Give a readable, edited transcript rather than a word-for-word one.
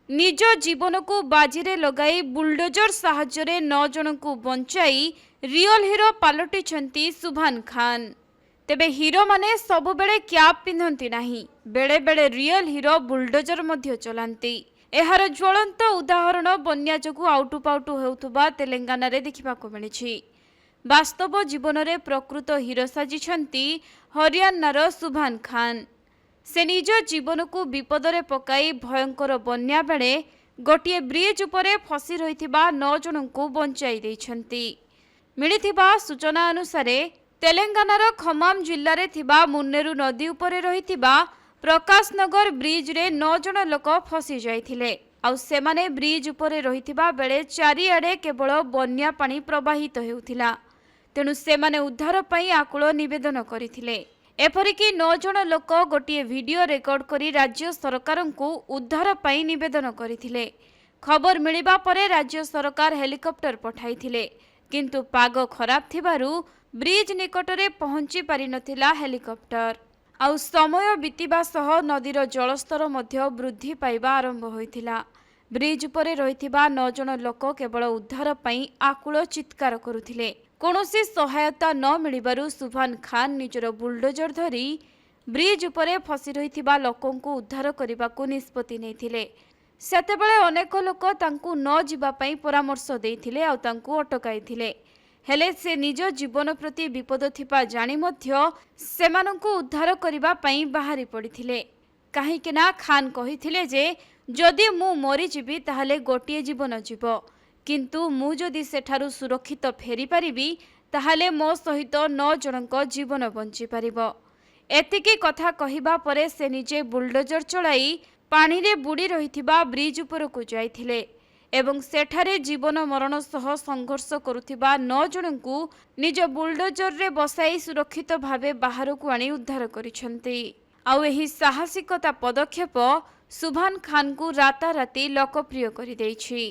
निज जीवन को बाजी लगाई बुलडोजर साहाय्य 9 जन को बंचाई रियल हीरो पलटिछंती सुभान खान। तेबे हीरो माने सबु बेले क्याप पिंधंती नाही, बेले बेले रियल हीरो बुलडोजर मध्य चलांती। एहार ज्वलंत उदाहरण बन्या जोगु आउटुपाउटु हेउथुबा तेलंगाना रे देखिबाको मिलिछि। वास्तव जीवन में प्रकृत हीरो साजिछंती हरियाणार सुभान खान। से निज जीवन को विपदरे पकाई भयंकर बन्या बेले गोटे ब्रिज उपरे फसी रहिथिबा 9 जन को बंचाई देइछंती। मिलिथिबा सूचना अनुसार तेलंगानार खमाम जिल्ला रे थिबा मुन्नेरु नदी उपरे रहिथिबा प्रकाश नगर ब्रिज रे 9 जन लोक फसी जाइथिले। आउ सेमाने ब्रिज उपरे रहिथिबा बेले चारिआडे केवल बन्या पानी प्रवाहित हेउथिला। तेणु सेमाने उद्धार पई आकुल निवेदन करिथिले। एपरिकी 9 जन लोक गोटे वीडियो रेकर्ड करी राज्य सरकार को उद्धार पई निवेदन करिथिले। खबर मिलिबा परे राज्य सरकार हेलिकॉप्टर पठाइथिले, किंतु पाग खराब थिबारु ब्रिज निकटरे पहुंची पारि नथिला हेलिकॉप्टर। आउ समय बीतिबा सह नदीर जलस्तर मध्य वृद्धि पाइबा आरंभ होइथिला। ब्रिज उपरे रहिथिबा 9 जन लोक केवल उद्धार पई आकुल चित्कार करुथिले। कौनसी सहायता न मिलिबारु सुभान खान निजर बुलडोजर धरी ब्रिज उपरे फसी रहिथिबा लोकंकु उद्धार करबाकू निष्पत्ति नेथिले। सेतेबेले अनेक लोक तांकू न जिबा पई परामर्श देइथिले आउ तांकू अटकाइथिले। हेले से निज जीवन प्रति विपद थिपा जानि मध्य सेमानंकु उद्धार करबा पई बाहरी पड़िथिले। काहेकिना खान कहिथिले जे जदि मु मरि जिबि ताहाले गोटिए जीवन जीव, किंतु मु जदि सेठारु सुरक्षित फेरी पारिबि ताहाले मो सहित 9 जनक जीवन बंची पारिबो। एतिकी कथा कहिबा परे से निजे बुलडोजर चलाई पानी रे बुड़ी रहिथिबा ब्रिज उपरकु जाइथिले एवं सेठारे जीवन मरण सह संघर्ष करुथिबा 9 जनकु निज बुलडोजर रे बसाई सुरक्षित भावे बाहरकु आनी उद्धार करिसंती। आउ एही साहसिकता पदक्षेप सुभान खान को राताराती लोकप्रिय करि दैछि।